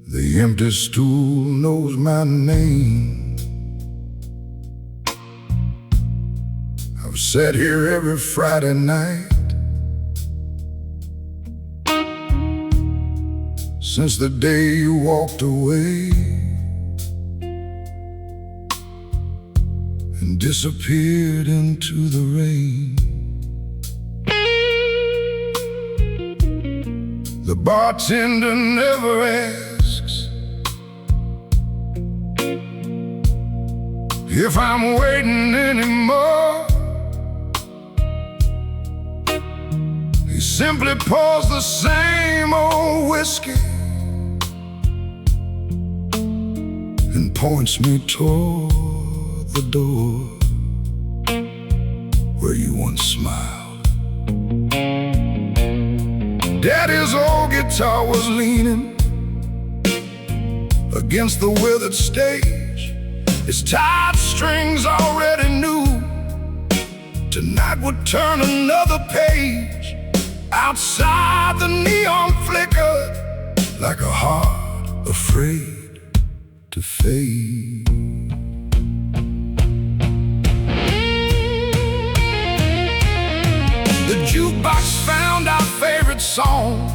The empty stool knows my name. I've sat here every Friday night since the day you walked away and disappeared into the rain. The bartender never asks if I'm waiting anymore. He simply pours the same old whiskey and points me toward the door where you once smiled. Daddy's old guitar was leaning against the withered stage. His tired strings already knew tonight would turn another page. Outside the neon flickered like a heart afraid to fade. The jukebox found our favorite song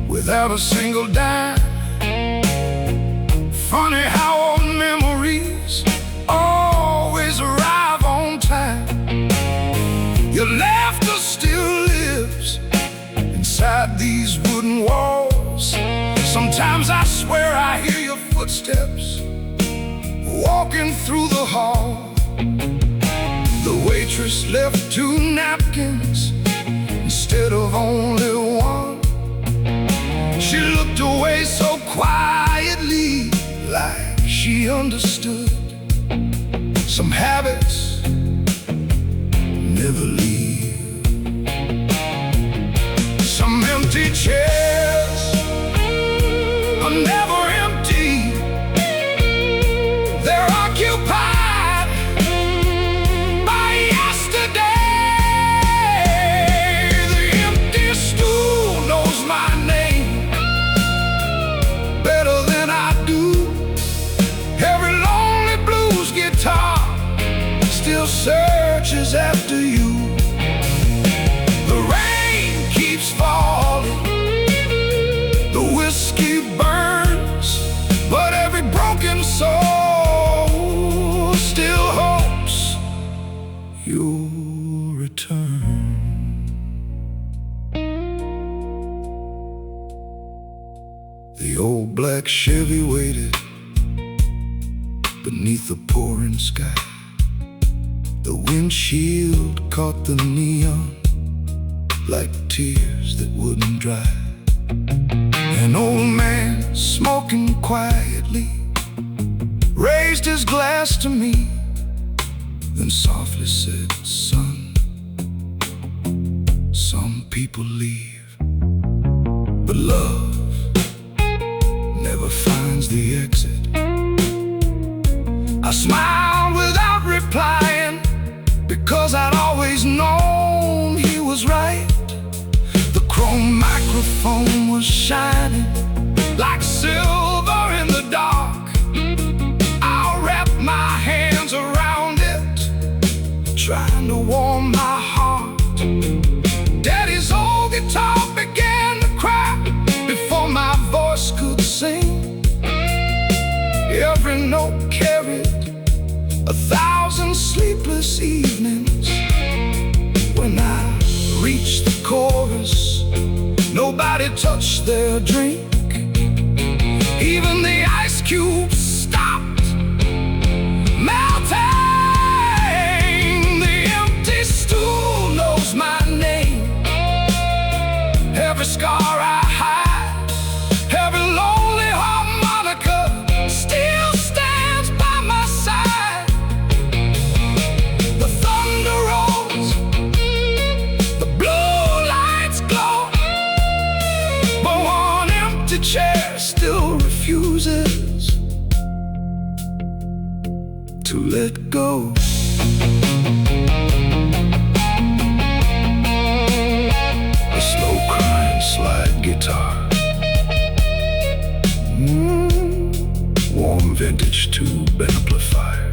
without a single dime. Funny how old memories always arrive on time. Your laughter still lives inside these wooden walls. Sometimes I swear I hear your footsteps walking through the hall. The waitress left 2 napkins instead of only one. She looked away so quietly, like she understood. Some habits never leave. Some empty chairs are never empty. They're occupied by yesterday. The empty stool knows my name better than I do. Every lonely blues guitar still searches after you. The rain keeps falling, the whiskey burns, but every broken soul still hopes you'll return. The old black Chevy waited beneath the pouring sky. The windshield caught the neon like tears that wouldn't dry. An old man smoking quietly raised his glass to me, then softly said, "Son, some people leave, but love never finds the exit." I smiled without replying, because I'd always known he was right. The chrome microphone was shining like silver in the dark. I'll wrap my hands around it, trying to warm my heart. Daddy's old guitar began to cry before my voice could sing. Every note carried 1,000 sleepless evenings. When I reached the chorus, nobody touched their drink. Even the ice cubes stopped melting. The empty stool knows my name. Every scar I hide, every lonely harmonica still stands by my side. The thunder rolls, the blue lights glow, but one empty chair still refuses to let go. slide guitar. Warm vintage tube amplifier.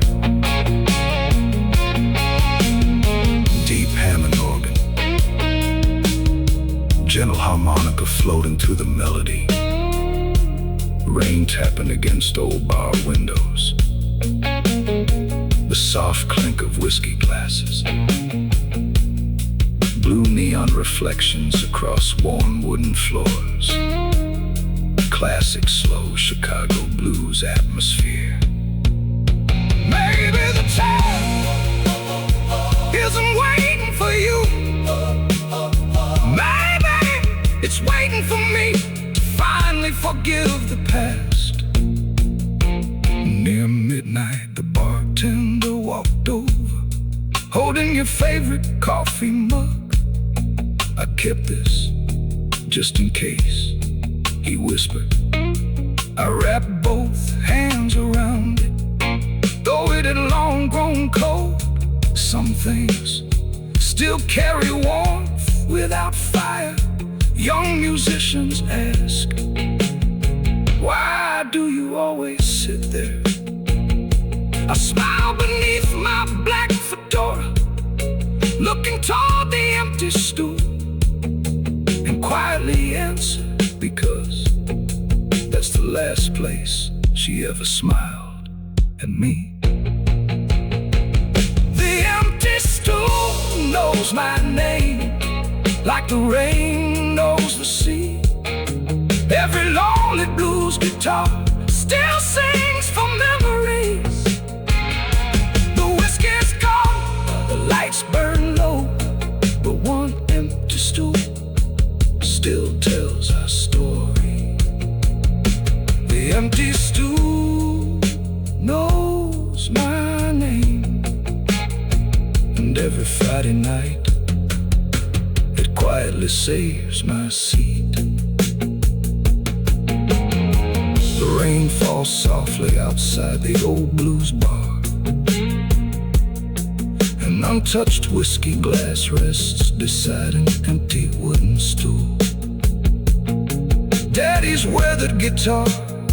Deep Hammond organ. Gentle harmonica floating through the melody. Rain tapping against old bar windows. The soft clink of whiskey glasses. Blue neon reflections across warm wooden floors. Classic slow Chicago blues atmosphere. Maybe the time isn't waiting for you. Maybe it's waiting for me to finally forgive the past. Near midnight, the bartender walked over, holding your favorite coffee mug. I kept this just in case, he whispered. I wrapped both hands around it, though it had long grown cold. Some things still carry warmth without fire. Young musicians ask, why do you always sit there? I smile beneath my black fedora, looking toward the empty stool, and quietly answer, because that's the last place she ever smiled at me. The empty stool knows my name, like the rain knows the sea. Every lonely blues guitar still sings for memories. The whiskey's gone, the lights burn low, but one empty stool still tells our story. The empty stool knows my name, and every Friday night it quietly saves my seat. The rain falls softly outside the old blues bar. An untouched whiskey glass rests beside an empty wooden stool. Daddy's weathered guitar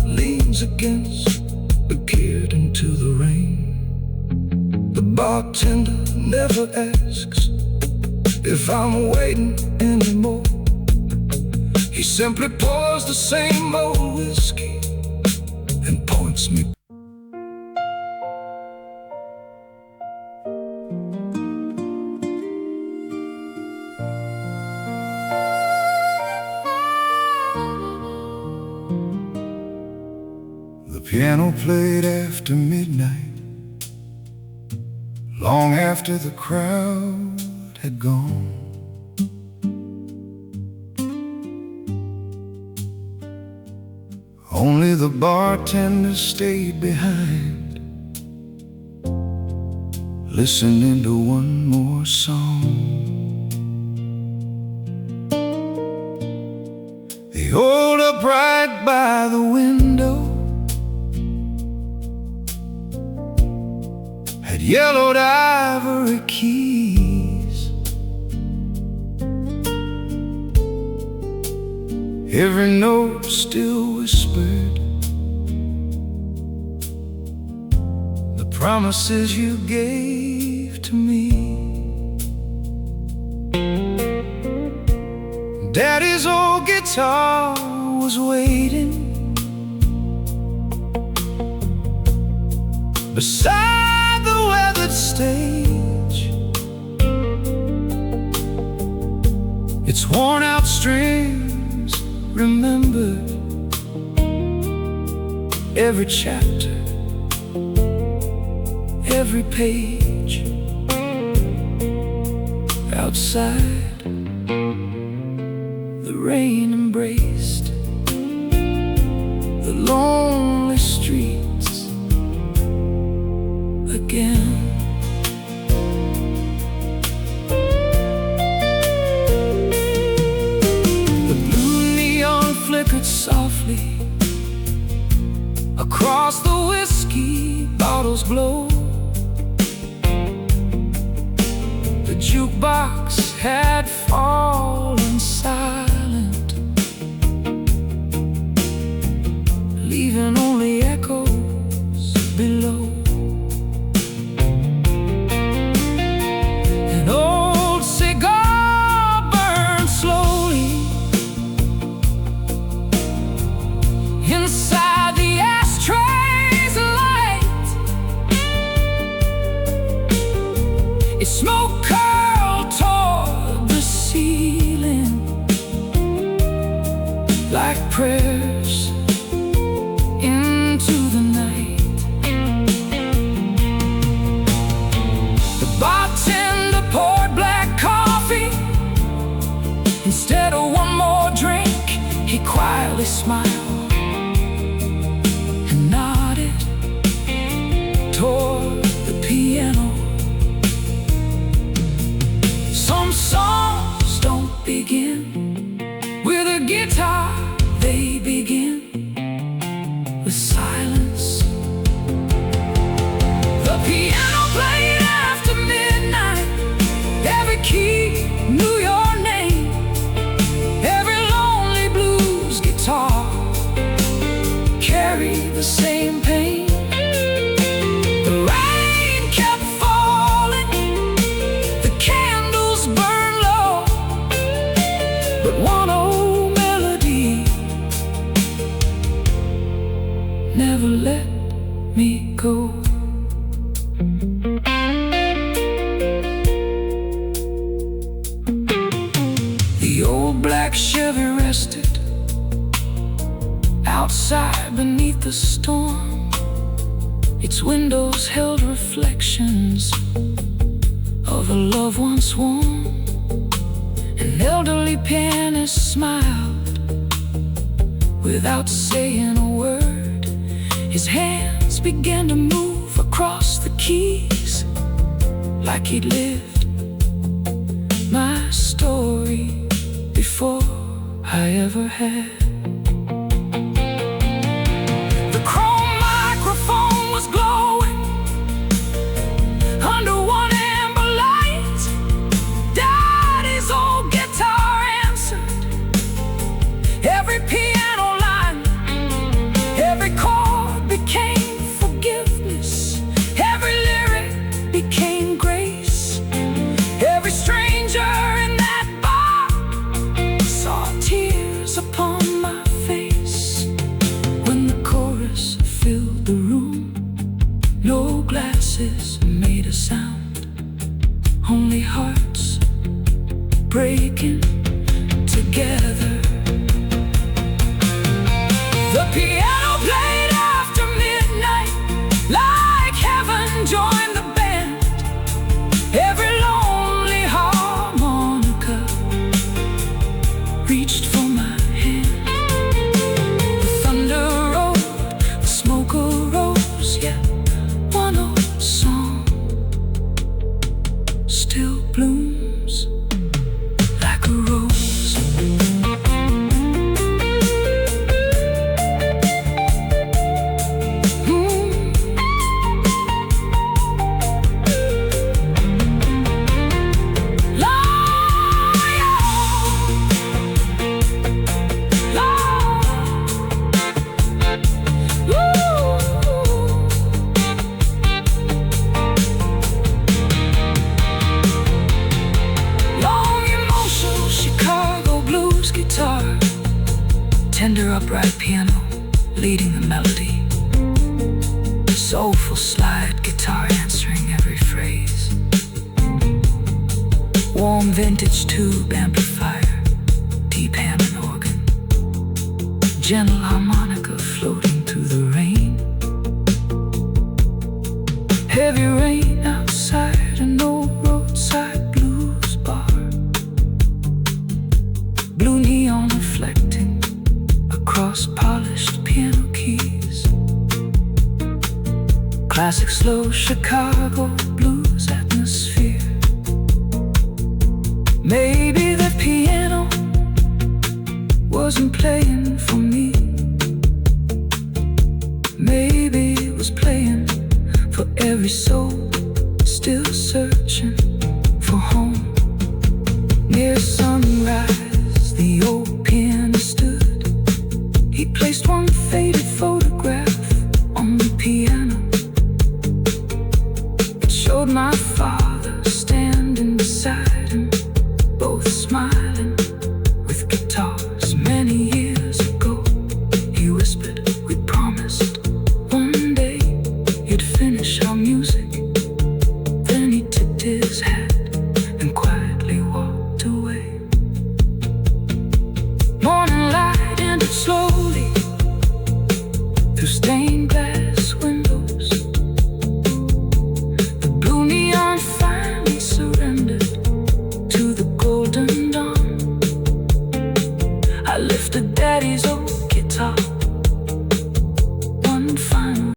leans against the kid into the rain. The bartender never asks if I'm waiting anymore. He simply pours the same old whiskey and points me. The piano played after midnight, long after the crowd had gone. Only the bartender stayed behind, listening to one more song. The old upright by the window had yellowed ivory keys. Every note still whispered the promises you gave to me. Daddy's old guitar was waiting beside the weathered stage. Its worn out strings remembered every chapter, every page. Outside, the rain embraced the lonely streets again. Flickered softly across the whiskey bottle's glow. The jukebox had fallen silent me go. The old black Chevy rested outside beneath the storm. Its windows held reflections of a love once warm. An elderly pianist smiled without saying a word. His hands began to move across the keys like he'd lived my story before I ever had. The chrome microphone was glowing under one amber light. Daddy's old guitar answered every piano line. Every chord became forgiveness, every lyric became grace. Every stranger in that bar saw tears upon my face. When the chorus filled the room, no glasses made a sound, only hearts breaking together. The piano played after midnight, like heaven joined the band. Every lonely harmonica reached for my hand. The thunder rolled, the smoke arose, yet one old song still blooms like a rose. Tender upright piano leading the melody. Soulful slide guitar answering every phrase. Warm vintage tube amplifier, deep Hammond organ. Gentle harmonica floating through the rain. Heavy rain outside an old roadside blues bar. Blue neon reflecting across polished piano keys. Classic slow Chicago blues atmosphere. Maybe the piano wasn't playing for me. Maybe it was playing for every soul still searching for home. Near sunrise, the old pianist stood. He placed one faded photograph on the piano. It showed my father standing beside him, both smiling with guitars. Many years ago, he whispered, we promised one day you'd finish our music. Then he tipped his hat and quietly walked away. Morning light entered slowly through stained glass windows. The blue neon finally surrendered to the golden dawn. I lifted Daddy's old guitar one final.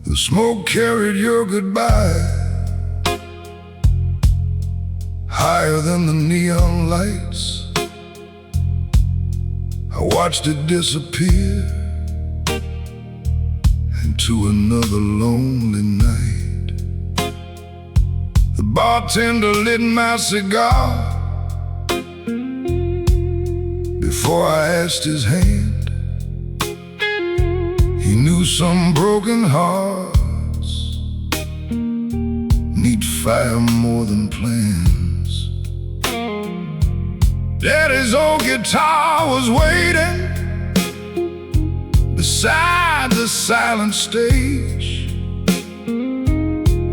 The smoke carried your goodbye higher than the neon lights. I watched it disappear into another lonely night. The bartender lit my cigar before I asked his hand. He knew some broken hearts need fire more than plans. Daddy's old guitar was waiting beside the silent stage.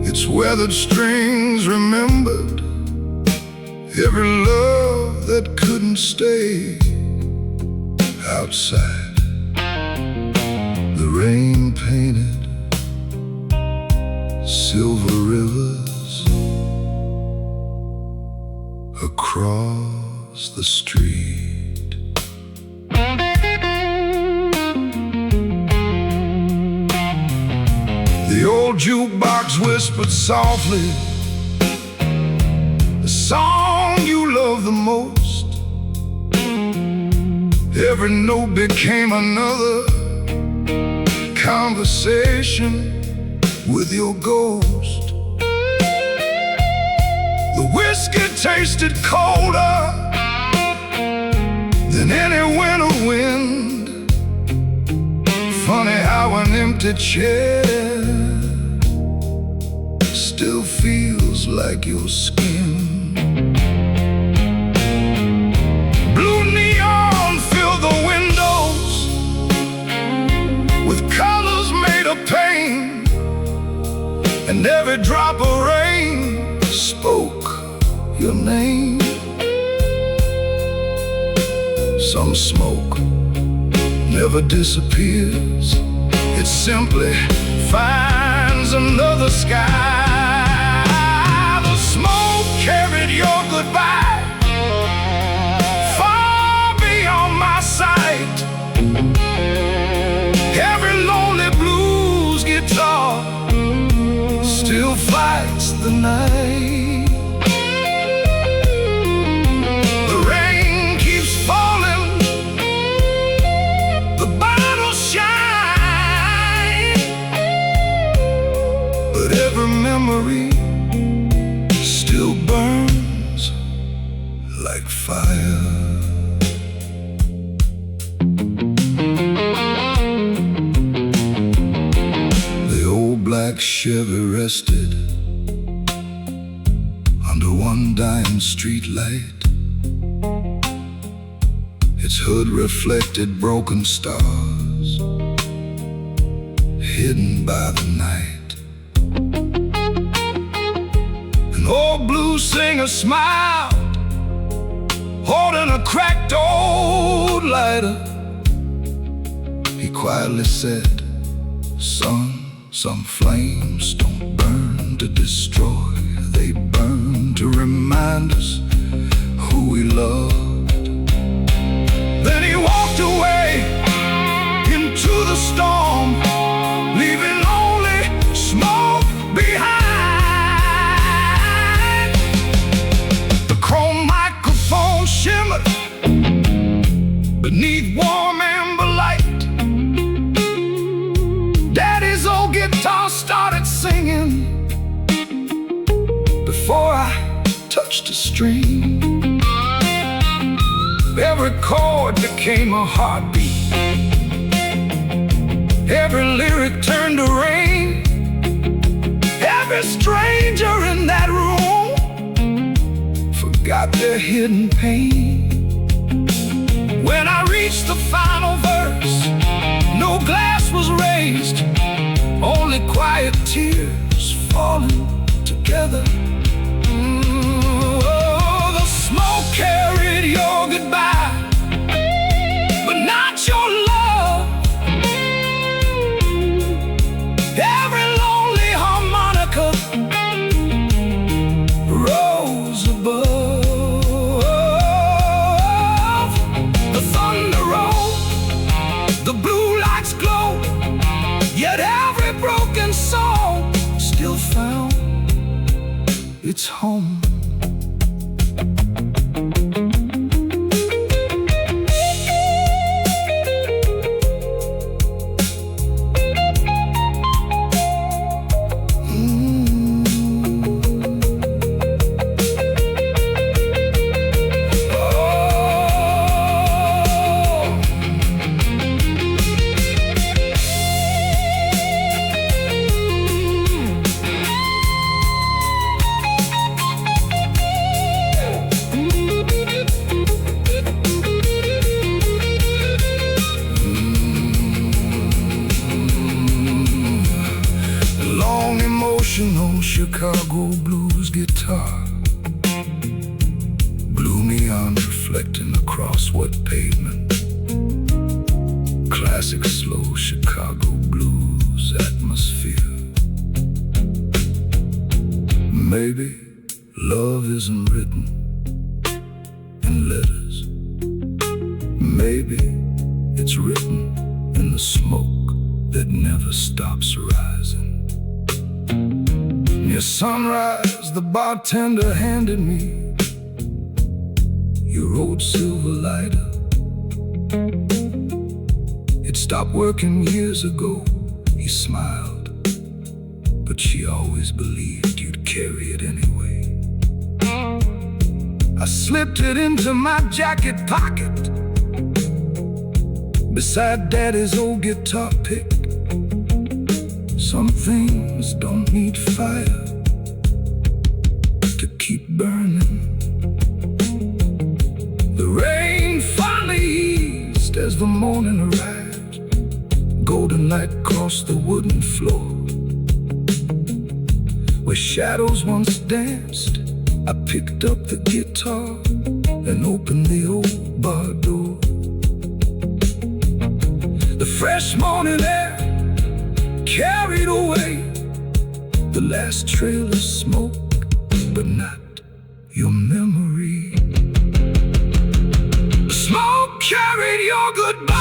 Its weathered strings remembered every love that couldn't stay. Outside, the rain painted silver rivers across the street. The old jukebox whispered softly the song you love the most. Every note became another conversation with your ghost. The whiskey tasted colder than any winter wind. Funny how an empty chair still feels like your skin. Blue neon filled the windows with colors made of pain, and every drop of rain spoke your name. Some smoke never disappears, it simply finds another sky. The smoke carried your goodbye far beyond my sight. Every lonely blues guitar still fights the night. The rain keeps falling, the bottles shine, but every memory still burns like fire. The old black Chevy rested under one dying street light. Its hood reflected broken stars hidden by the night. An old blues singer smiled, holding a cracked old lighter. He quietly said, "Son, some flames don't burn to destroy, they burn to remind us who we loved." Then he walked away into the storm, leaving only smoke behind. The chrome microphone shimmered beneath warm amber light. Daddy's old guitar started singing before I touched a string. Every chord became a heartbeat, every lyric turned to rain. Every stranger in that room forgot their hidden pain. When I reached the final verse, no glass was raised, only quiet tears falling together. Oh, the smoke carried your goodbye, but not your love. Every lonely harmonica rose above. The thunder rolled, the blue lights glowed, yet every broken song still found its home. Chicago blues guitar. Blue neon reflecting across wet pavement. Classic slow Chicago blues atmosphere. Maybe love isn't written in letters. Maybe it's written in the smoke that never stops rising. Near sunrise, the bartender handed me your old silver lighter. It stopped working years ago, he smiled, but she always believed you'd carry it anyway. I slipped it into my jacket pocket, beside Daddy's old guitar pick. Some things don't need fire to keep burning. The rain finally eased as the morning arrived. Golden light crossed the wooden floor. Where shadows once danced, I picked up the guitar and opened the old bar door. The fresh morning air carried away the last trail of smoke, but not your memory. The smoke carried your goodbye.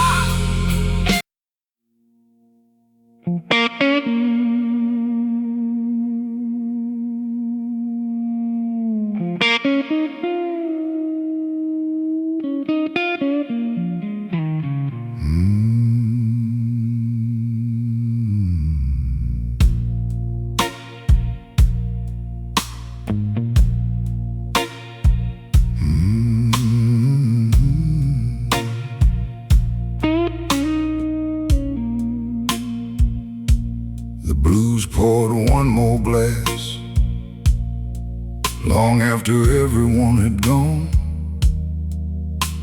The blues poured one more glass, long after everyone had gone.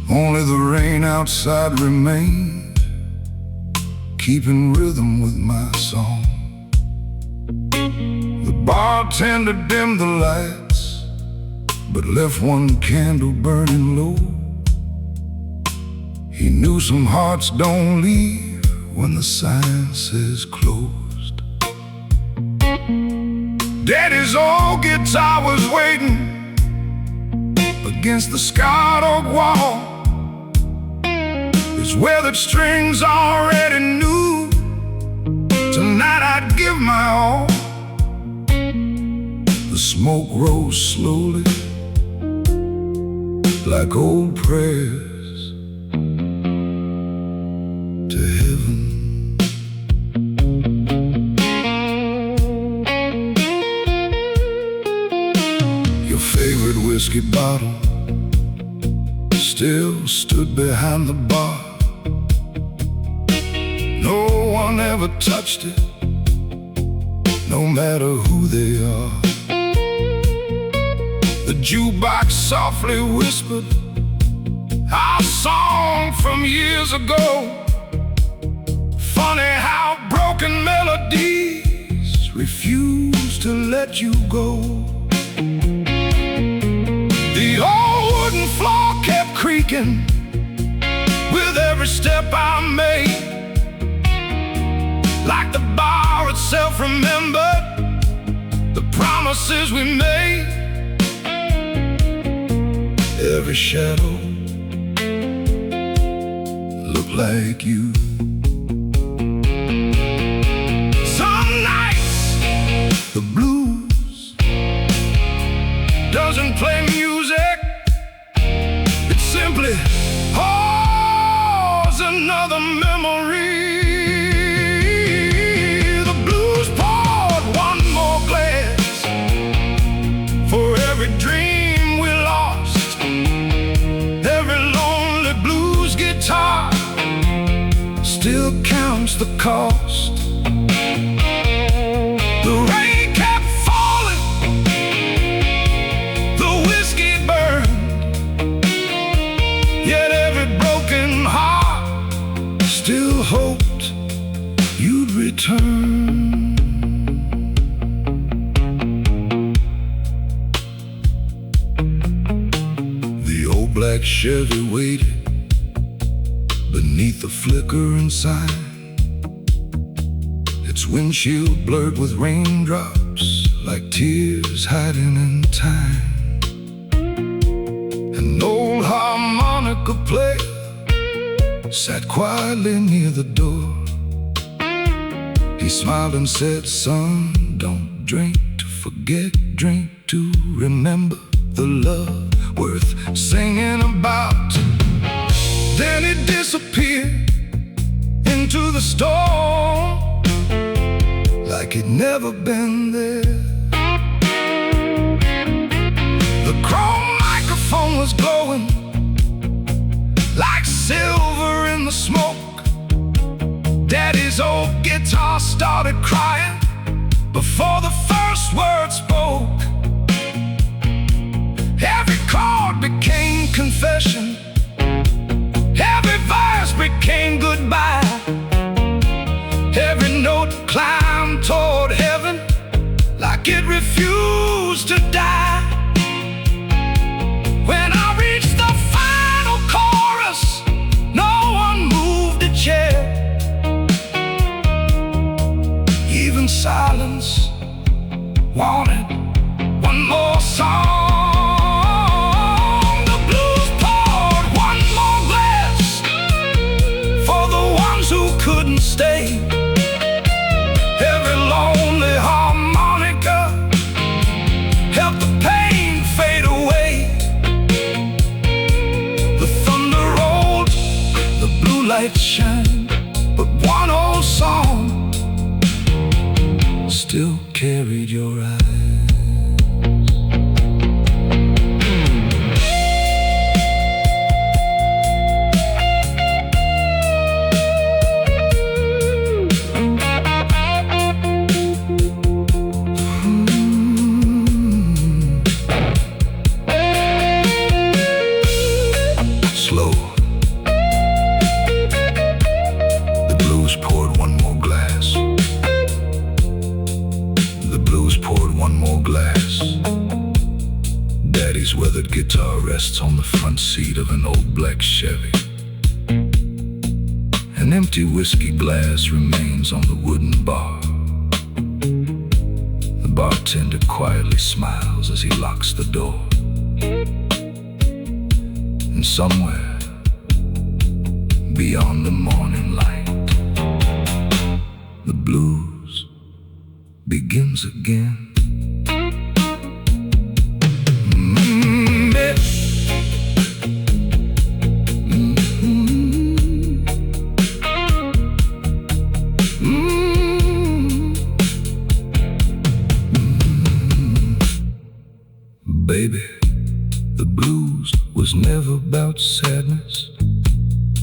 Only the rain outside remained, keeping rhythm with my song. The bartender dimmed the lights, but left one candle burning low. He knew some hearts don't leave when the sign says closed. Daddy's old guitar was waiting against the scarred oak wall. His weathered strings already knew tonight I'd give my all. The smoke rose slowly like old prayers to heaven. Your favorite whiskey bottle still stood behind the bar. No one ever touched it, no matter who they are. The jukebox softly whispered our song from years ago. Funny how broken melodies refuse to let you go. The old wooden floor kept creaking with every step I made, like the bar itself remembered the promises we made. Every shadow looked like you. Some nights the blues doesn't play music, it simply holds another memory. The blues poured one more glass for every dream we lost, every lonely blues guitar still counts the cost. The rain kept falling, the whiskey burned, yet every broken heart still hoped you'd return. black Chevy waited beneath the flickering sign. Its windshield blurred with raindrops, like tears hiding in time. An old harmonica player sat quietly near the door. He smiled and said, "Son, don't drink to forget, drink to remember the love worth singing about." Then he disappeared into the storm like he'd never been there. The chrome microphone was glowing like silver in the smoke. Daddy's old guitar started crying before the first word spoke. Every chord became confession, every verse became goodbye. Every note climbed toward heaven like it refused to die. When I reached the final chorus, no one moved a chair. Even silence wanted one more song. The blues poured one more glass for the ones who couldn't stay. Every lonely harmonica helped the pain fade away. The thunder rolled, the blue lights shined, but one old song still carried your eyes. Slow. The blues poured one more glass. The blues poured one more glass. Daddy's weathered guitar rests on the front seat of an old black Chevy. An empty whiskey glass remains on the wooden bar. The bartender quietly smiles as he locks the door. And somewhere beyond the morning light, the blues begins again. Baby, the blues was never about sadness.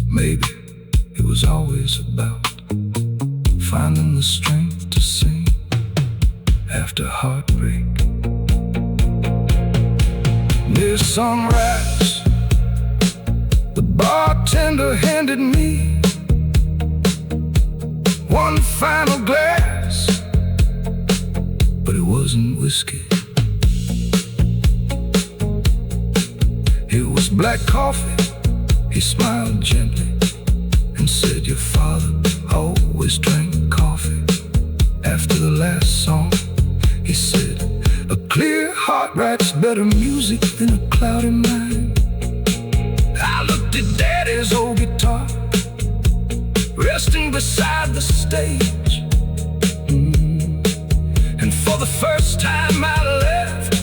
Maybe it was always about finding the strength to sing after heartbreak. Near sunrise, the bartender handed me one final glass, but it wasn't whiskey. It was black coffee. He smiled gently and said, "Your father always drank coffee after the last song." He said, "A clear heart writes better music than a cloudy mind." I looked at Daddy's old guitar resting beside the stage, and for the first time I left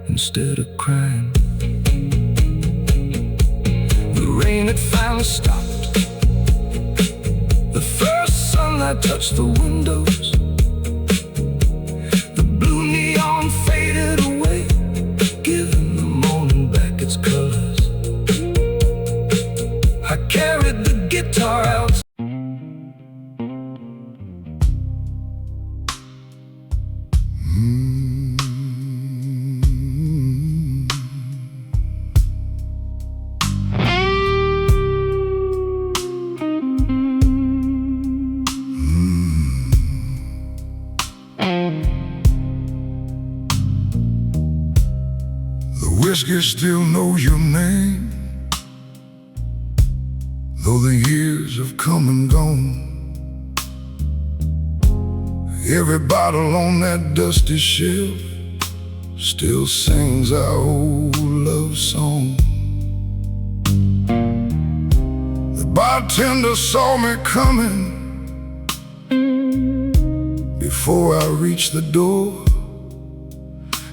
instead of crying. The rain had finally stopped. The first sunlight touched the windows. The blue neon faded away, giving the morning back its colors. I carried the guitar out. whiskey still knows your name, though the years have come and gone. Every bottle on that dusty shelf still sings our old love song. The bartender saw me coming before I reached the door.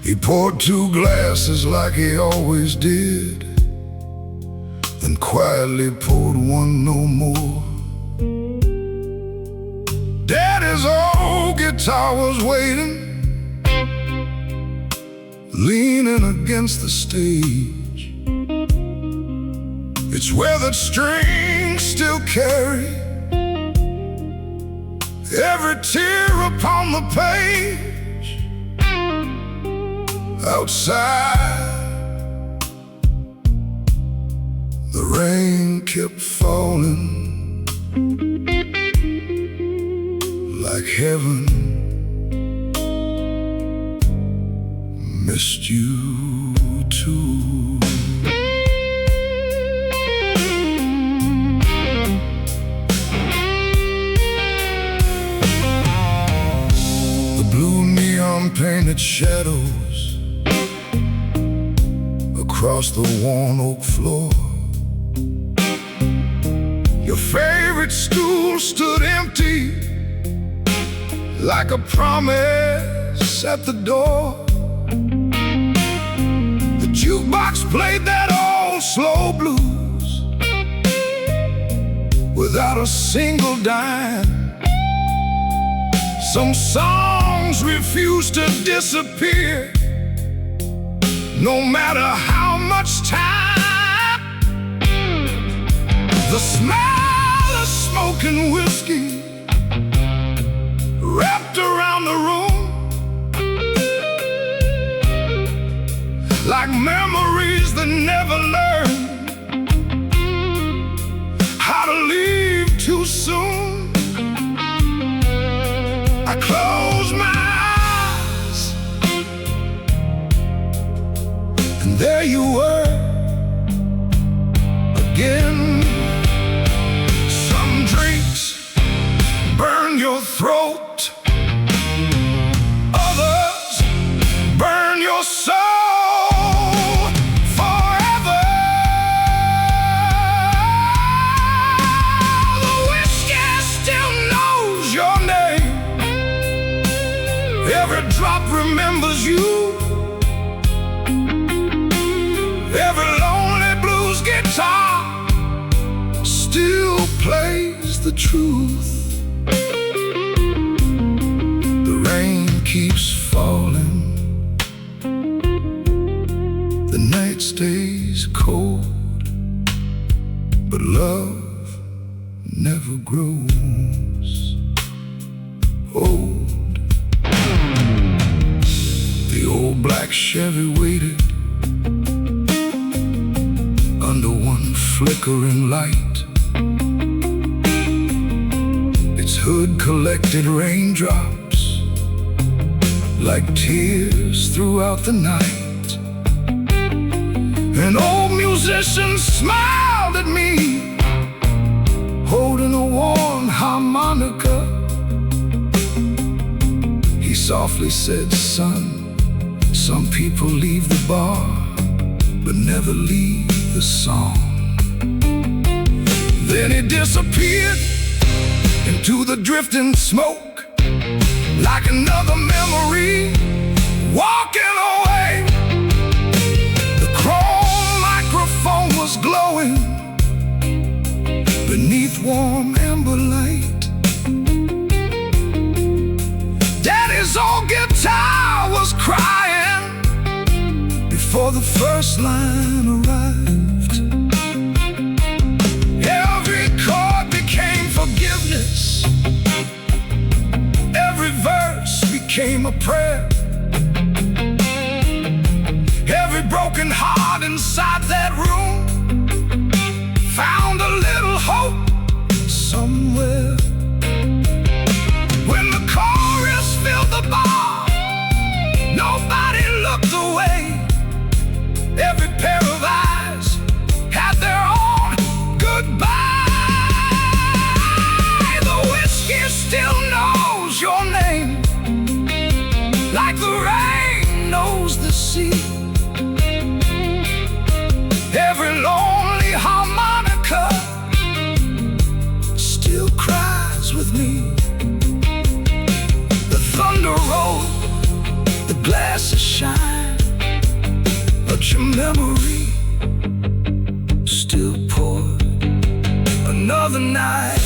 He poured 2 glasses like he always did, then quietly poured 1 no more. Daddy's old guitar was waiting, leaning against the stage. It's where the strings still carry every tear upon the page. Outside, the rain kept falling like heaven missed you too. The blue neon painted shadows across the worn oak floor. Your favorite stool stood empty like a promise at the door. The jukebox played that old slow blues without a single dime. Some songs refused to disappear, no matter how much time. The smell of smoking whiskey wrapped around the room like memories that never learned how to leave too soon. I close my eyes, and there you were again. Some drinks burn your throat, others burn your soul forever. The whiskey still knows your name, every drop remembers you. Every lonely blues guitar still plays the truth. The rain keeps falling, the night stays cold, but love never grows old. The old black Chevy waited under one flickering light. Its hood collected raindrops like tears throughout the night. An old musician smiled at me, holding a worn harmonica. He softly said, "Son, some people leave the bar, but never leave the song." Then he disappeared into the drifting smoke like another memory walking away. The chrome microphone was glowing beneath warm amber light. Daddy's old guitar was crying before the first line arrived. Every chord became forgiveness, every verse became a prayer. Every broken heart inside that room found a little hope somewhere. When the chorus filled the bar, nobody looked away. Every knows your name, like the rain knows the sea. Every lonely harmonica still cries with me. The thunder rolls, the glasses shine, but your memory still poured another night.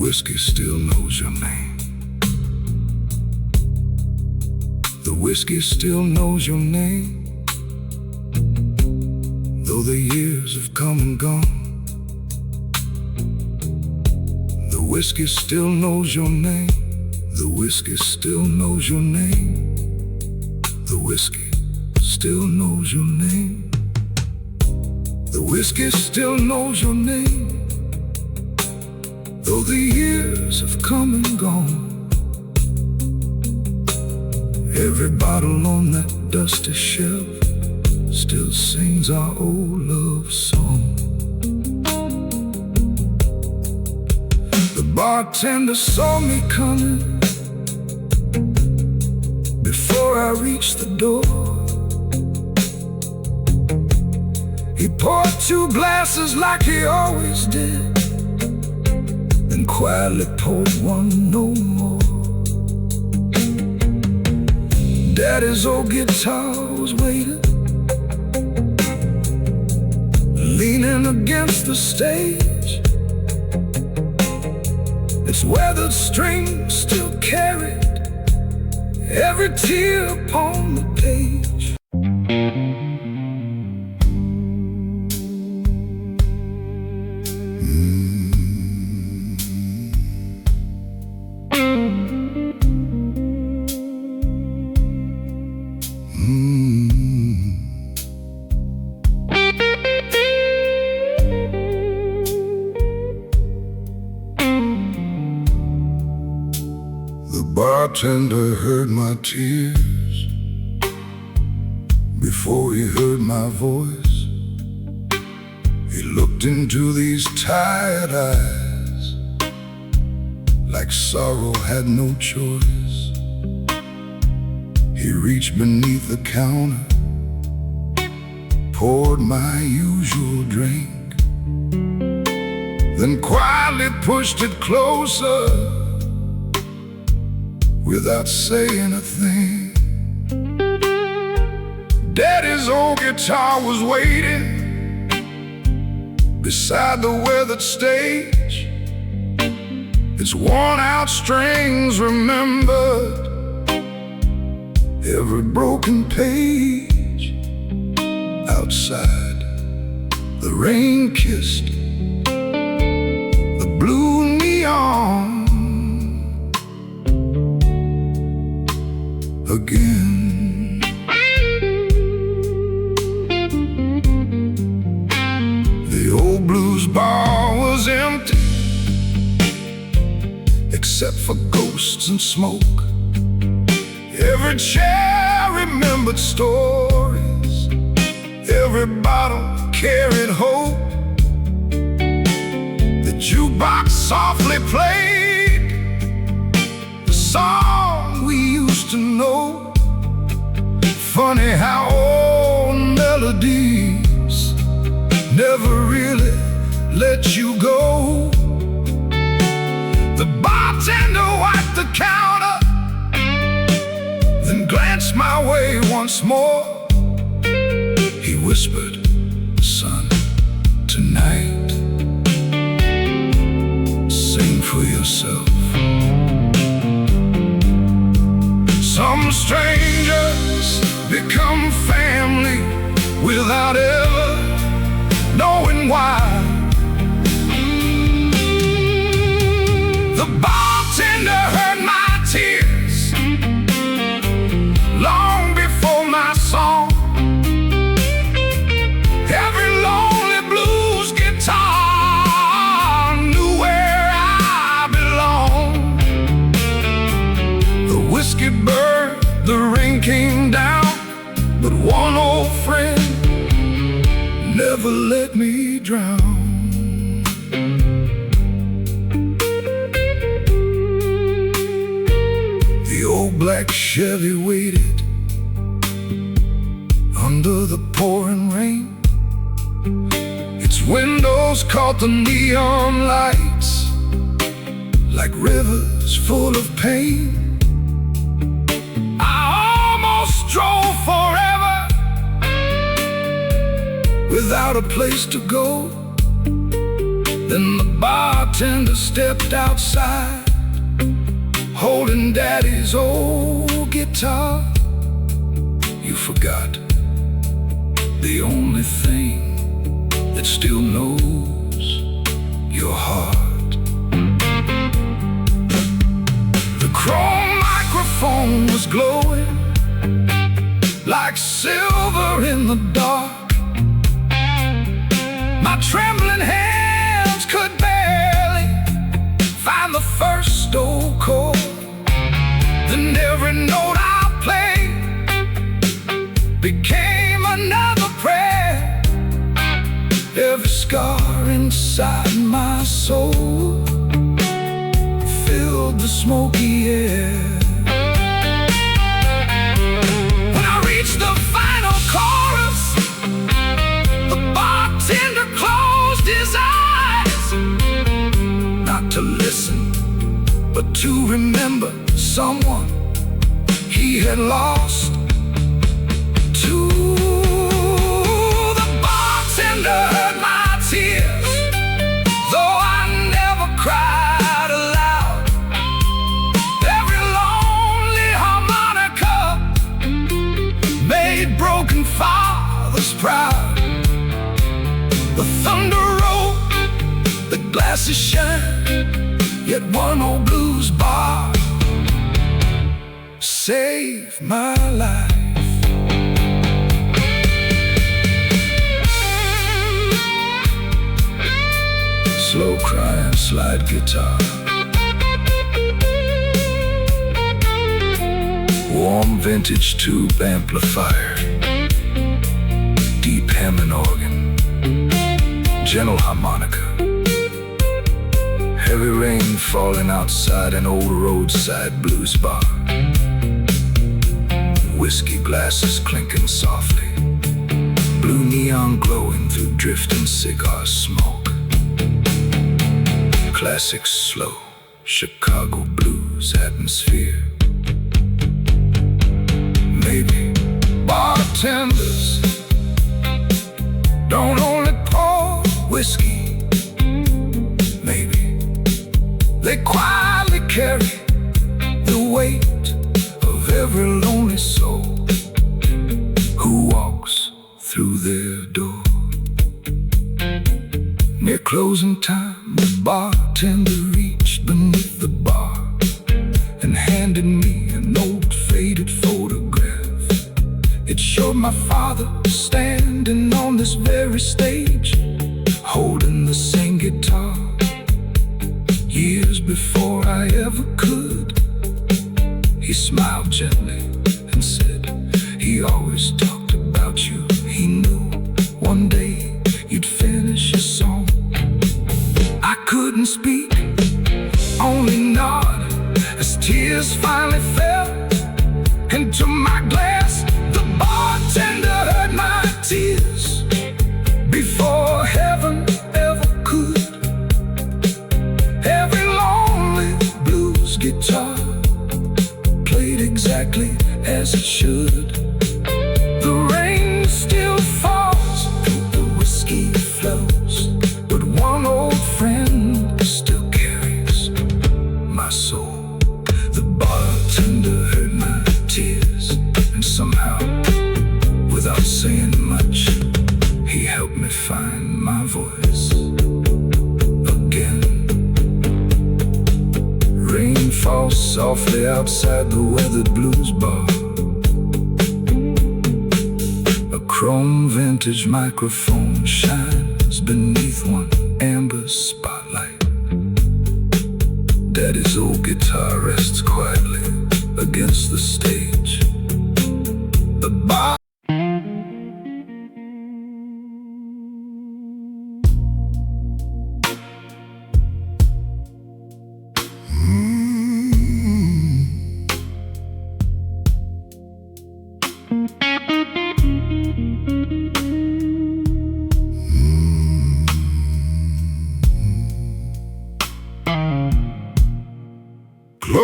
Whiskey still knows your name. The whiskey still knows your name, though the years have come and gone. The whiskey still knows your name. The whiskey still knows your name. The whiskey still knows your name. The whiskey still knows your name, though the years have come and gone. Every bottle on that dusty shelf still sings our old love song. The bartender saw me coming before I reached the door. He poured 2 glasses like he always did, then quietly poured one no more. Daddy's old guitar was waiting, leaning against the stage. Its weathered strings still carried every tear upon the page. The bartender heard my tears before he heard my voice. He looked into these tired eyes like sorrow had no choice. He reached beneath the counter, poured my usual drink, then quietly pushed it closer without saying a thing. Daddy's old guitar was waiting beside the weathered stage. Its worn-out strings remembered every broken page. Outside, the rain kissed the blue neon again. The old blues bar was empty, except for ghosts and smoke. Every chair remembered stories, every bottle carried hope. The jukebox softly played the song we used to know. Funny how old melodies never really let you go. The bartender wiped the counter, then glanced my way once more. He whispered, "Son, tonight, sing for yourself." Some strangers become family without ever never let me drown. The old black Chevy waited under the pouring rain. Its windows caught the neon lights like rivers full of pain. I almost drove forever without a place to go. Then the bartender stepped outside, holding Daddy's old guitar. You forgot the only thing that still knows your heart. The chrome microphone was glowing like silver in the dark. My trembling hands could barely find the first old chord. Then every note I played became another prayer. Every scar inside my soul filled the smoky air. When I reached the final chorus, the bartender closed his eyes, not to listen, but to remember someone he had lost. To the bartender heard my tears, though I never cried aloud. Every lonely harmonica made broken fathers proud. The thunder rolled, the glasses shined, yet one old blues bar saved my life. Slow crying slide guitar, warm vintage tube amplifier, deep Hammond organ, gentle harmonica, heavy rain falling outside an old roadside blues bar, whiskey glasses clinking softly, blue neon glowing through drifting cigar smoke. Classic slow Chicago blues atmosphere. Maybe bartenders don't only pour whiskey. Maybe they quietly carry the weight of every lonely soul who walks through their door. Near closing time, the bartender reached beneath the bar and handed me an old faded photograph. It showed my father standing on this very stage, holding the same guitar. Years before I ever could, he smiled gently and said he always talked about you. He knew one day you'd finish your song. I couldn't speak, only nod as tears finally fell into my glass. The bartender heard my tears before heaven ever could. Every lonely blues guitar played exactly as it should. The rain still falls and the whiskey flows, but one old friend still carries my soul. The bartender heard my tears, and somehow, without saying much, he helped me find my voice again. Rain falls softly outside the weathered blues bar. A chrome vintage microphone shines beneath one amber spotlight. Daddy's old guitar rests quietly against the stage. The bar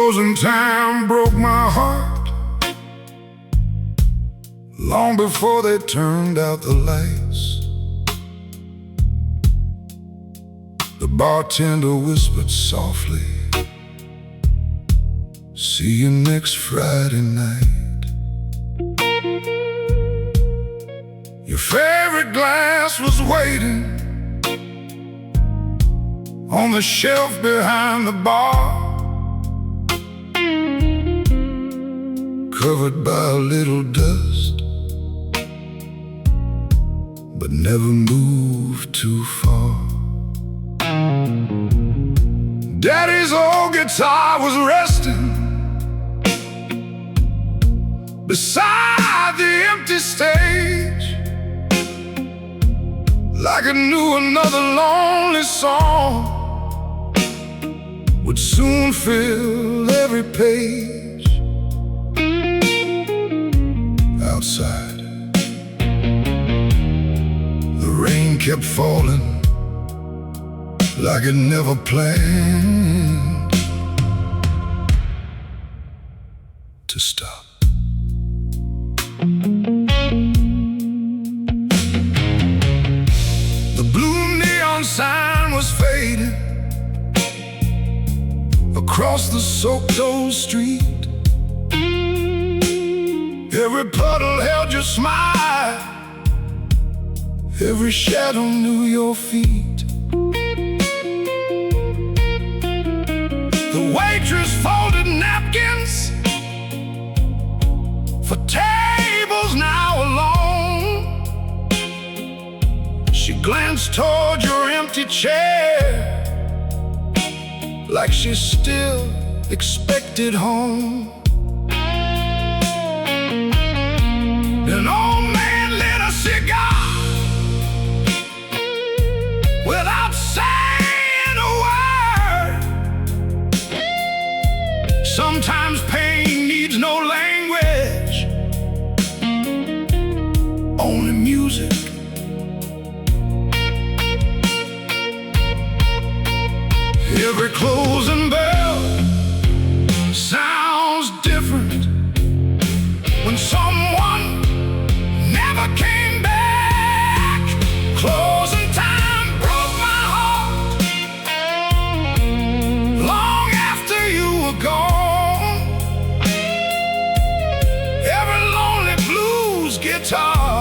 Closing time broke my heart long before they turned out the lights. The bartender whispered softly, "See you next Friday night." Your favorite glass was waiting on the shelf behind the bar, covered by a little dust, but never moved too far. Daddy's old guitar was resting beside the empty stage, like it knew another lonely song would soon fill every page. Outside, the rain kept falling like it never planned to stop. The blue neon sign was fading across the soaked old street. Every puddle held your smile, every shadow knew your feet. The waitress folded napkins for tables now alone. She glanced toward your empty chair, like she still expected home. An old man lit a cigar without saying a word. Sometimes pain needs no language, only music. Every closing bell sounds different when someone never came back. Closing time broke my heart long after you were gone. Every lonely blues guitar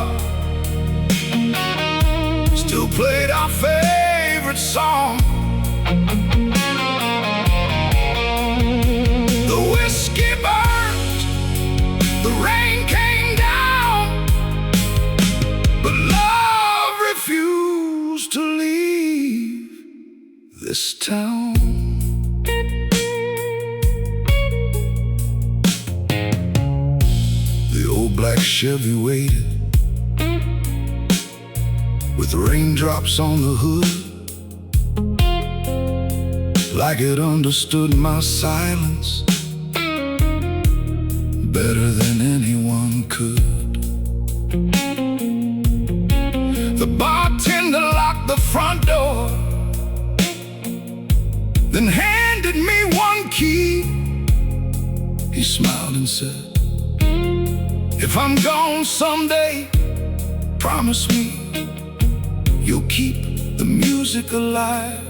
still played our favorite song. The whiskey burned, the rain came down, but love refused to leave this town. The old black Chevy waited with raindrops on the hood, like it understood my silence better than anyone could. The bartender locked the front door, then handed me one key. He smiled and said, "If I'm gone someday, promise me you'll keep the music alive."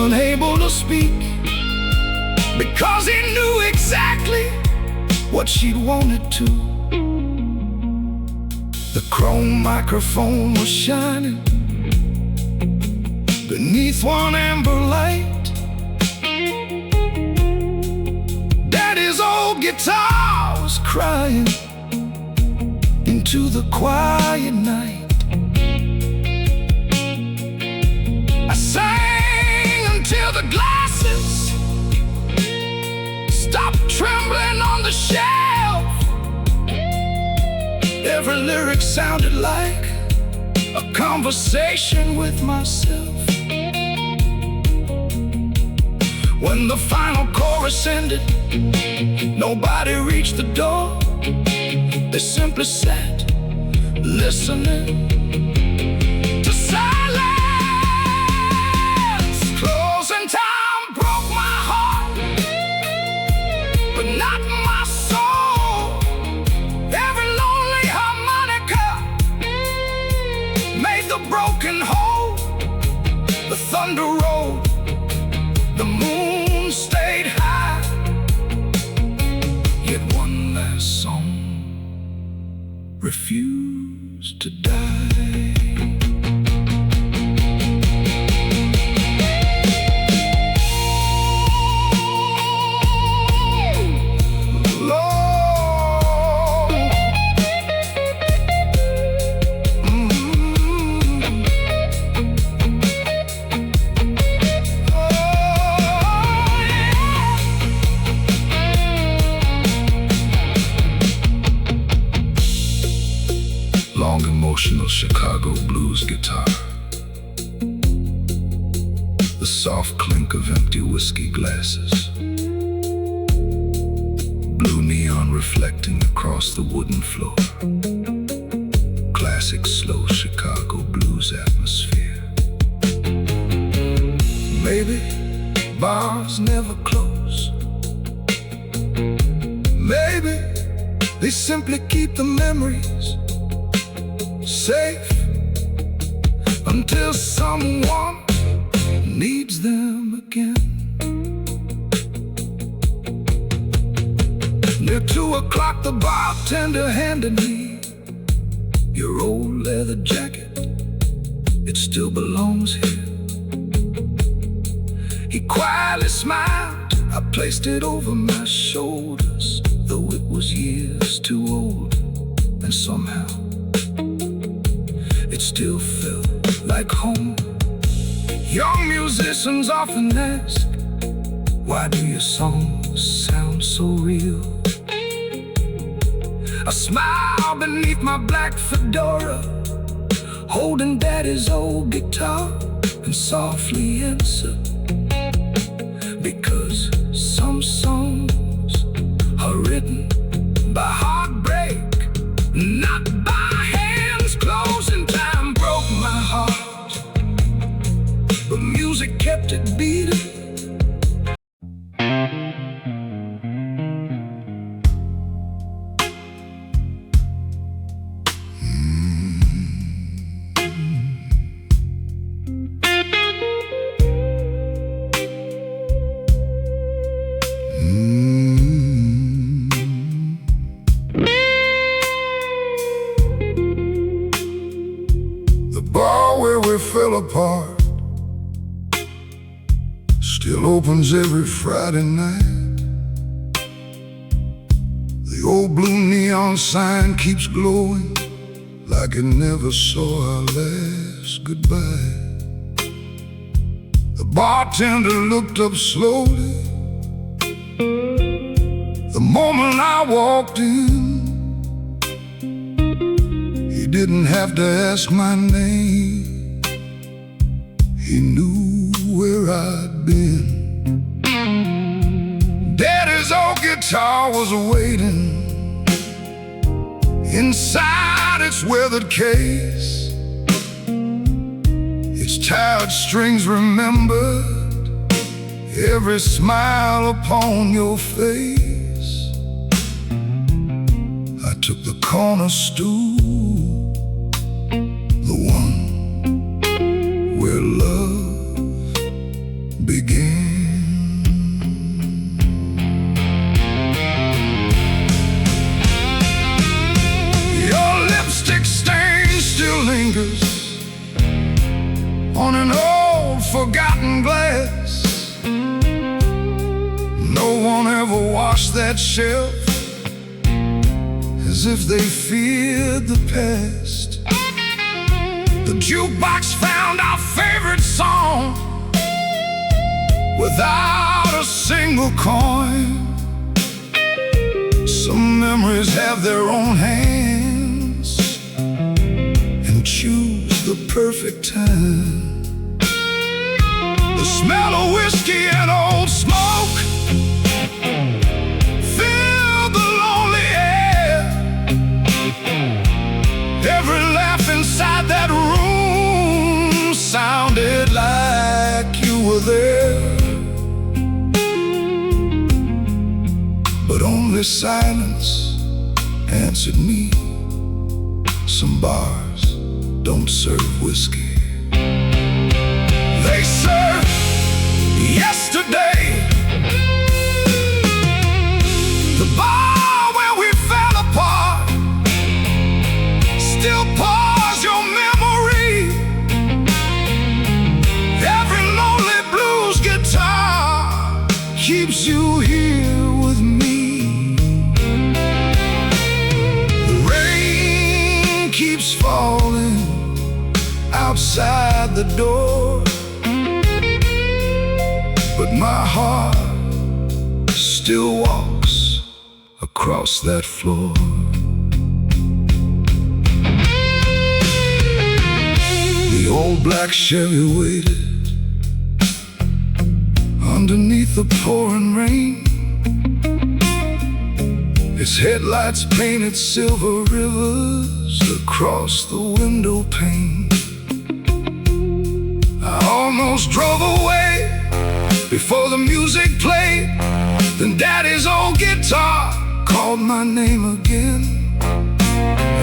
Unable to speak, because he knew exactly what she'd wanted to. The chrome microphone was shining beneath one amber light. Daddy's old guitar was crying into the quiet night. I sang until the glasses stopped trembling on the shelf. Every lyric sounded like a conversation with myself. When the final chorus ended, nobody reached the door. They simply sat, listening to silence. my song refused to die. Long emotional Chicago blues guitar, the soft clink of empty whiskey glasses, blue neon reflecting across the wooden floor, classic slow Chicago blues atmosphere. Maybe bars never close, maybe they simply keep the memories safe until someone needs them again. Near 2 o'clock, the bartender handed me your old leather jacket. It still belongs here. He quietly smiled. I placed it over my shoulders, though it was years too old, and somehow it still felt like home. Young musicians often ask, why do your songs sound so real? I smile beneath my black fedora, holding daddy's old guitar, and softly answer, because some songs are written by heartbreak, not by hands closing. Time broke my heart, but music kept it beating. The bar where we fell apart still opens every Friday night. The old blue neon sign keeps glowing like it never saw our last goodbye. The bartender looked up slowly the moment I walked in. He didn't have to ask my name, he knew where I'd been. Daddy's old guitar was waiting inside its weathered case. Its tired strings remembered every smile upon your face. I took the corner stool, the one where love began. Your lipstick stain still lingers on an old forgotten glass. No one ever washed that shelf, as if they feared the past. The jukebox found our favorite song without a single coin. Some memories have their own hands and choose the perfect time. The smell of whiskey and old smoke filled the lonely air. Every laugh inside that room sounded like you were there. But only silence answered me. Some bars don't serve whiskey, they serve yesterday. The bar where we fell still walks across that floor. The old black Chevy waited underneath the pouring rain. Its headlights painted silver rivers across the window pane. I almost drove away before the music played. Then Daddy's old guitar called my name again.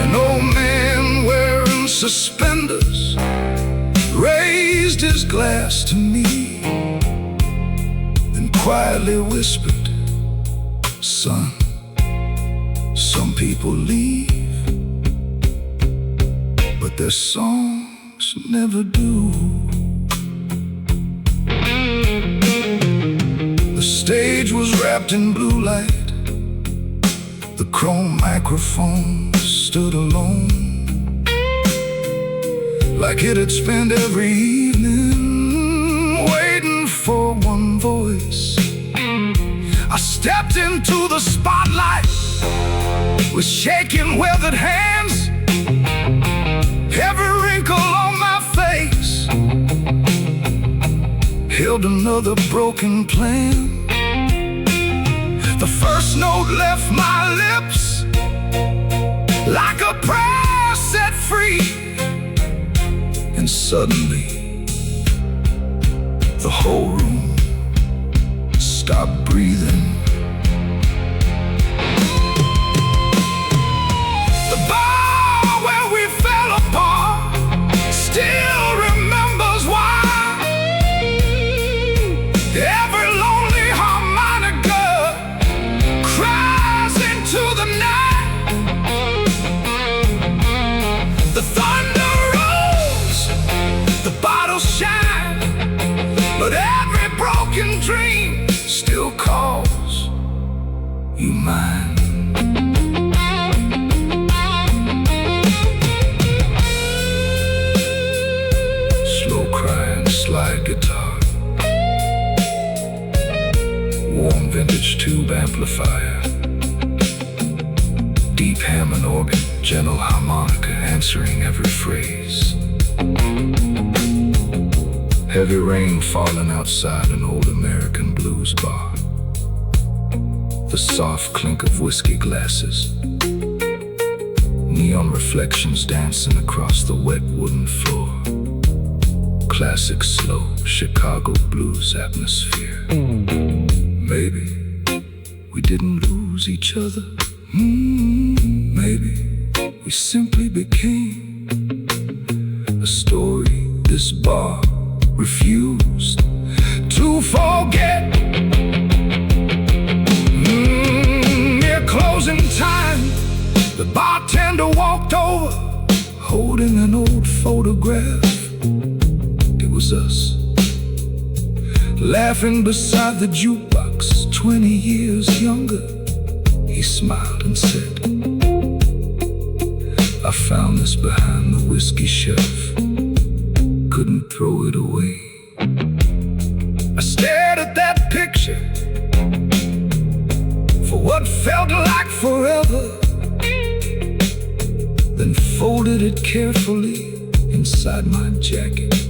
An old man wearing suspenders raised his glass to me, then quietly whispered, "Son, some people leave, but their songs never do." The stage was wrapped in blue light. The chrome microphone stood alone, like it had spent every evening waiting for one voice. I stepped into the spotlight with shaking, weathered hands, every wrinkle on my face held another broken plan. The first note left my lips like a prayer set free, and suddenly the whole room stopped breathing. The bar where we fell apart still remembers why. Every lonely harmonica cries into the night. The thunder rolls, the bottles shine, but every broken dream still calls you mine. Slow crying slide guitar, warm vintage tube amplifier, deep Hammond organ, gentle harmonica answering every phrase. Heavy rain falling outside an old American blues bar. The soft clink of whiskey glasses, neon reflections dancing across the wet wooden floor. Classic slow Chicago blues atmosphere. Maybe we didn't lose each other. Maybe we simply became a story this bar refused to forget. Near closing time, the bartender walked over, holding an old photograph. It was us, laughing beside the jukebox, 20 years younger. He smiled and said, "I found this behind the whiskey shelf, couldn't throw it away." I stared at that picture for what felt like forever, then folded it carefully inside my jacket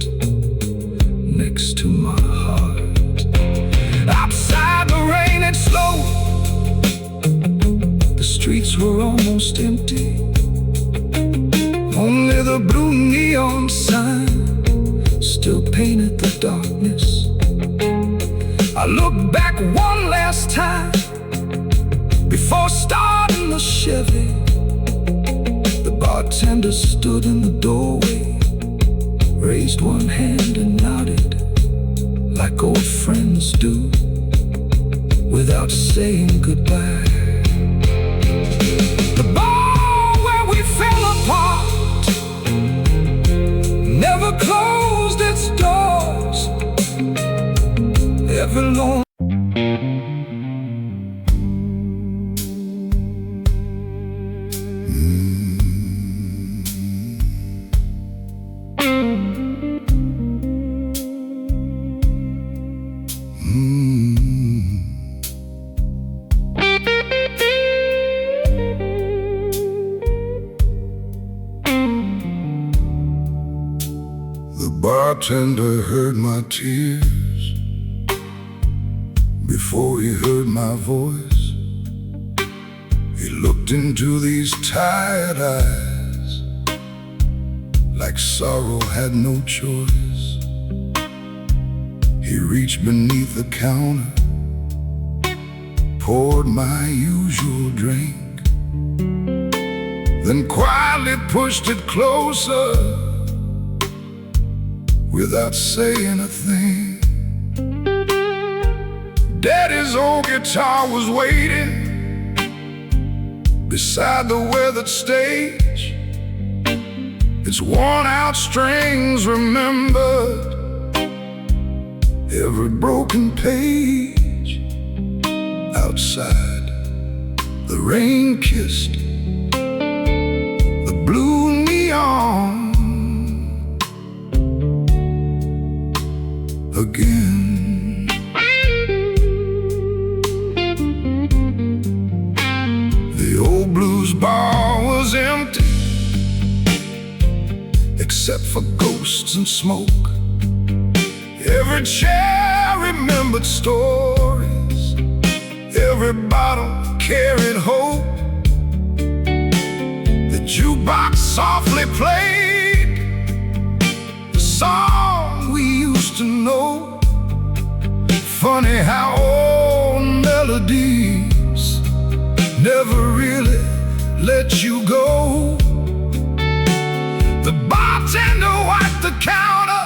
next to my heart. Outside the rain had slowed, the streets were almost empty. Only the blue neon sign still painted the darkness. I looked back one last time before starting the Chevy. The bartender stood in the doorway, raised one hand and nodded like old friends do, without saying goodbye. The bar where we fell apart never closed its doors. Every long bartender heard my tears before he heard my voice. He looked into these tired eyes like sorrow had no choice. He reached beneath the counter, poured my usual drink, then quietly pushed it closer without saying a thing. Daddy's old guitar was waiting beside the weathered stage, its worn-out strings remembered, every broken page. Outside, the rain kissed the blue neon again. The old blues bar was empty, except for ghosts and smoke. Every chair remembered stories, every bottle carried hope. The jukebox softly played the song we used to know. Funny how old melodies never really let you go. The bartender wiped the counter,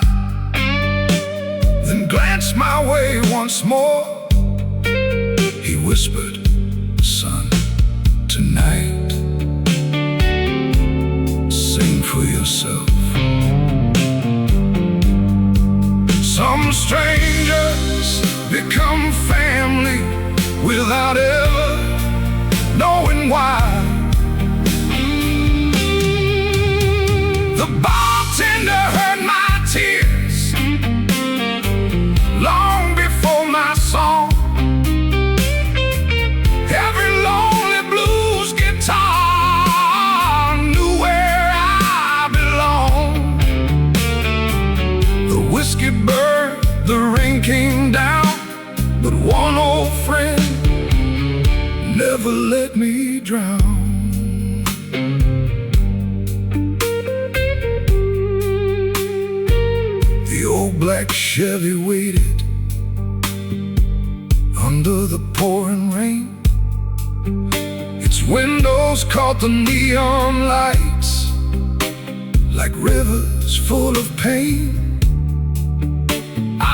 then glanced my way once more. He whispered, "Son, tonight, sing for yourself." Some strangers become family without ever knowing why. The bartender heard my tears long before my song. Every lonely blues guitar knew where I belonged. The whiskey burned, the rain came down, but one old friend never let me drown. The old black Chevy waited under the pouring rain. Its windows caught the neon lights like rivers full of pain.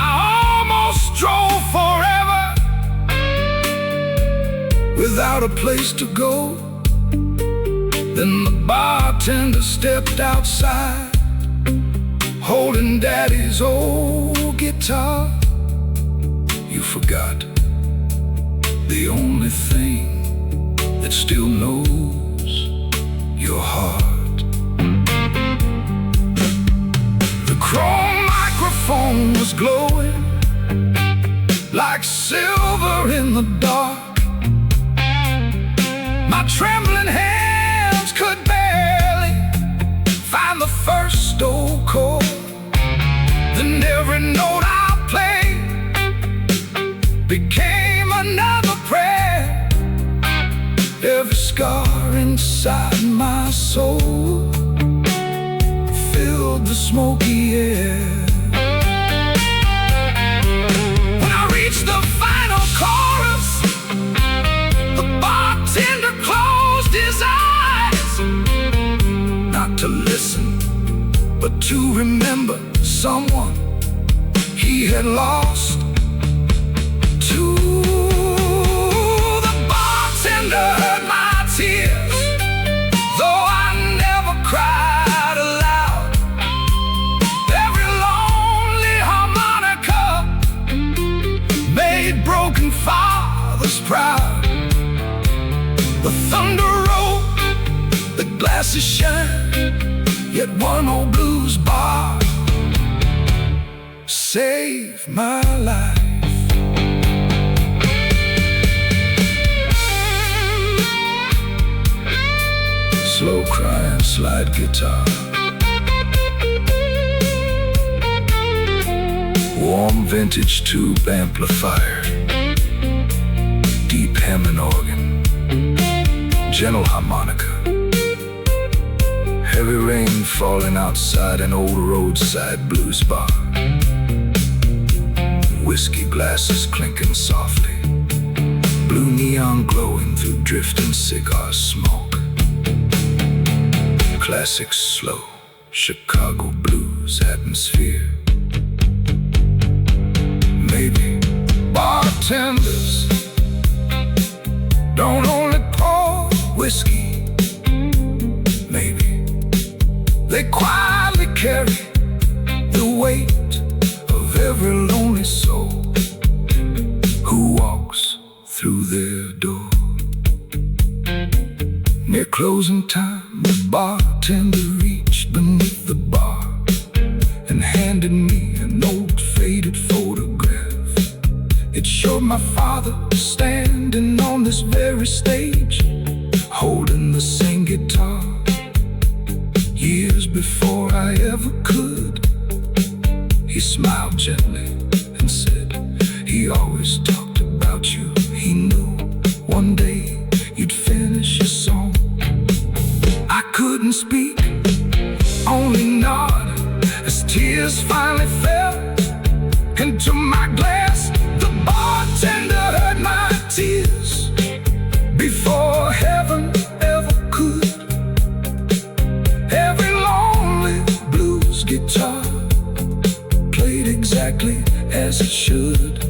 I almost drove forever without a place to go. Then the bartender stepped outside, holding Daddy's old guitar. You forgot the only thing that still knows your heart. The chrome microphone was glowing like silver in the dark. My trembling hands could barely find the first old chord. Then every note I played became another prayer. Every scar inside my soul filled the smoky air. When I reached the final chorus, the bartender closed his eyes, not to listen, but to remember someone he had lost. The bartender heard my tears, though I never cried aloud. Every lonely harmonica made broken fathers proud. The thunder rolled, the glasses shine, yet one old blues bar saved my life. Slow crying slide guitar, Warm vintage tube amplifier, deep Hammond organ, gentle harmonica. Heavy rain falling outside an old roadside blues bar. Whiskey glasses clinking softly, blue neon glowing through drifting cigar smoke. Classic slow Chicago blues atmosphere. Maybe bartenders don't only pour whiskey. Maybe they quietly carry the weight of every lonely soul who walks through their door. Near closing time, the bartender reached beneath the bar and handed me an old faded photograph. It showed my father standing on this very stage, holding the same guitar. Years before I ever could, he smiled gently and said he always talked about you. He knew one day you'd finish your song. I couldn't speak, only nod as tears finally fell into my glass. The bartender heard my tears before heaven ever could. Every lonely blues guitar played exactly as it should.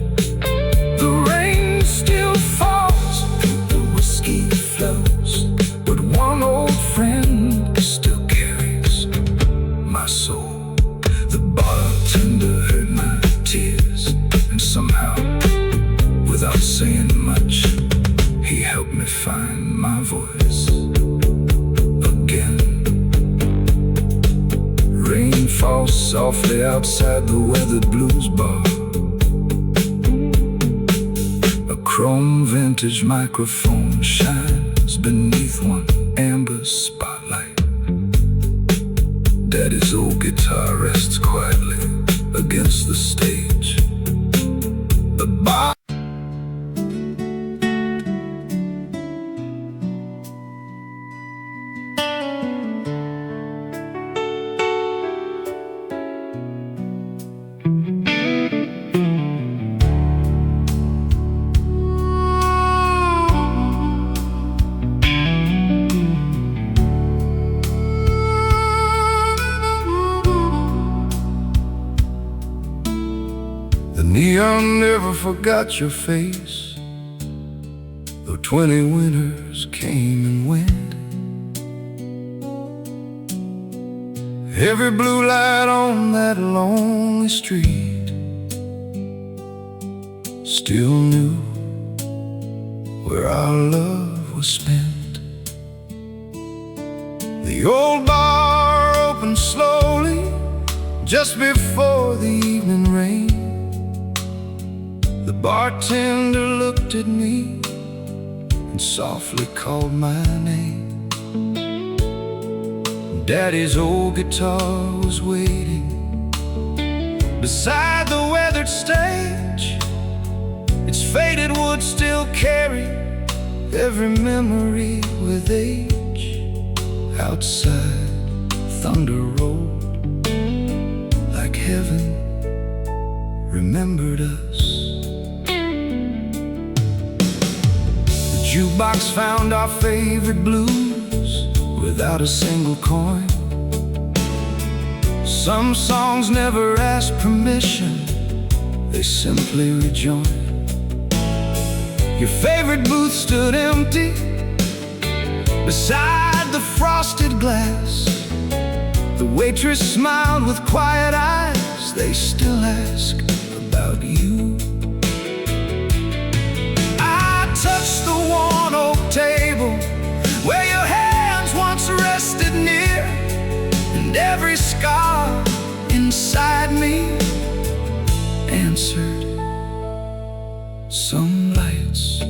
The rain still falls and the whiskey flows, but one old friend still carries my soul. The bartender heard my tears, and somehow, without saying much, he helped me find my voice again. Rain falls softly outside the weathered blues bar. A chrome vintage microphone shines beneath one amber spotlight. Daddy's old guitar rests quietly against the stage. The bar neon never forgot your face, though 20 winters came and went. Every blue light on that lonely street still knew where our love was spent. The old bar opened slowly just before the evening rain. The bartender looked at me and softly called my name. Daddy's old guitar was waiting beside the weathered stage. Its faded wood still carried every memory with age. Outside, thunder rolled like heaven remembered us. The jukebox found our favorite blues without a single coin. Some songs never asked permission, they simply rejoined. Your favorite booth stood empty beside the frosted glass. The waitress smiled with quiet eyes, they still ask about you. I touched the worn oak table where your hands once rested near, and every scar inside me answered. Some lights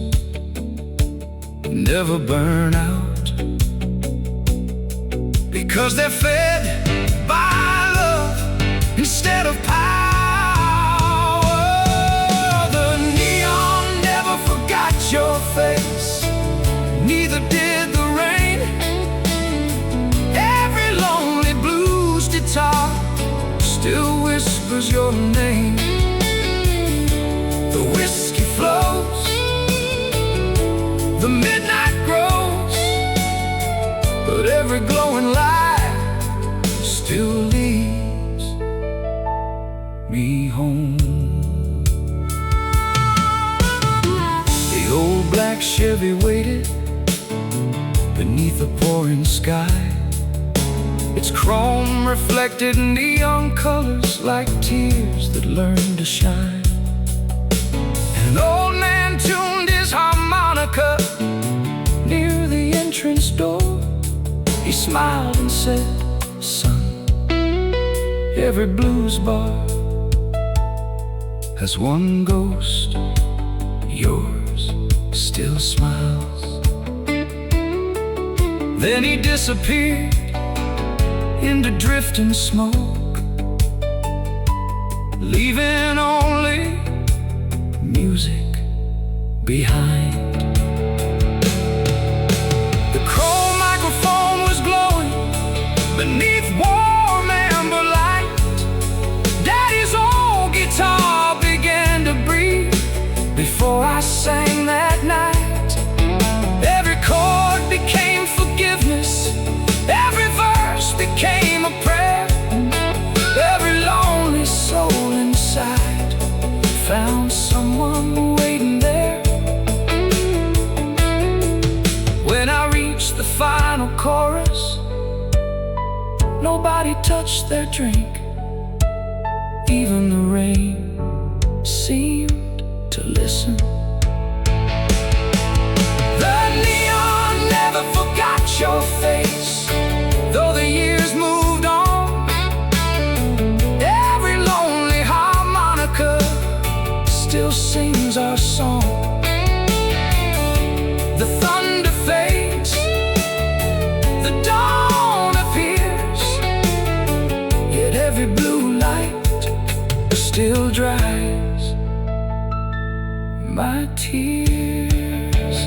never burn out because they're fed by love instead of power. neither did the rain. Every lonely blues guitar still whispers your name. The whiskey flows, the midnight grows, but every glowing light still leads me home. The old black Chevy waited beneath the pouring sky. Its chrome reflected neon colors like tears that learned to shine. An old man tuned his harmonica near the entrance door. He smiled and said, "Son, every blues bar has one ghost. Yours still smiles." Then he disappeared into drifting smoke, leaving only music behind. The chrome microphone was glowing beneath warm amber light. Daddy's old guitar began to breathe before I sang that night. Every chord became forgiveness, every verse became a prayer. Every lonely soul inside found someone waiting there. When I reached the final chorus, nobody touched their drink. Even the rain seemed to listen. The neon never forgot your face, though the years moved on. Every lonely harmonica still sings our song. The thunder fades, the dawn appears, yet every blue light still dries my tears.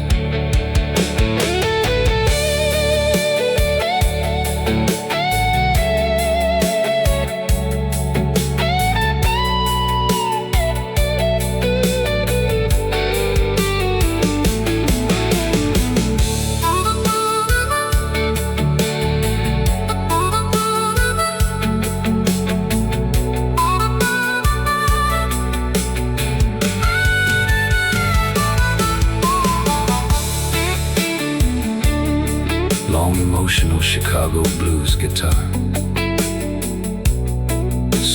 Long emotional Chicago blues guitar,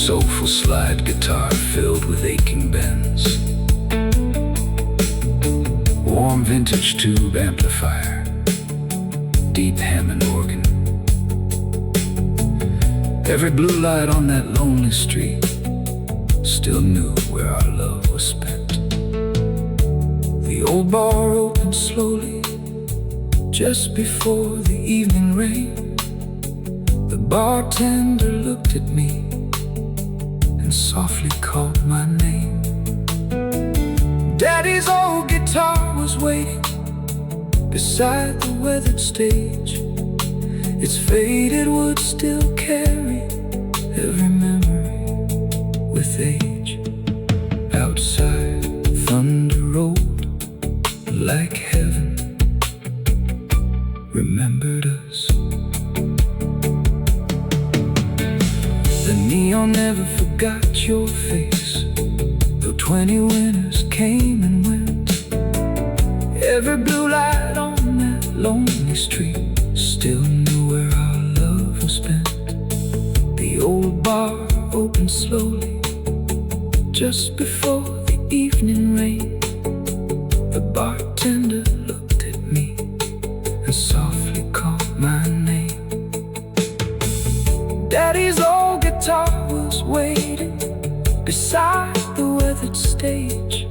soulful slide guitar filled with aching bends, warm vintage tube amplifier, deep Hammond organ. Every blue light on that lonely street still knew where our love was spent. The old bar opened slowly just before the evening rain. The bartender looked at me and softly called my name. Daddy's old guitar was waiting beside the weathered stage. Its faded wood still carry every memory with age. Outside, thunder rolled like heaven remembered us. The neon never forgot your face, though 20 winters came and went. Every blue light on that lonely street still knew where our love was spent. The old bar opened slowly just before the evening rain. The bartender looked at me and softly called my name. Daddy's old guitar was waiting beside the weathered stage.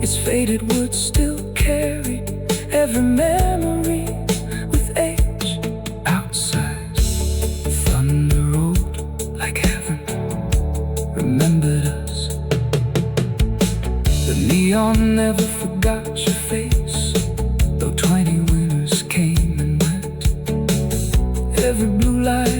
Its faded wood still carried every memory with age. Outside, thunder rolled like heaven remembered us. The neon never forgot your face, though 20 winters every blue light.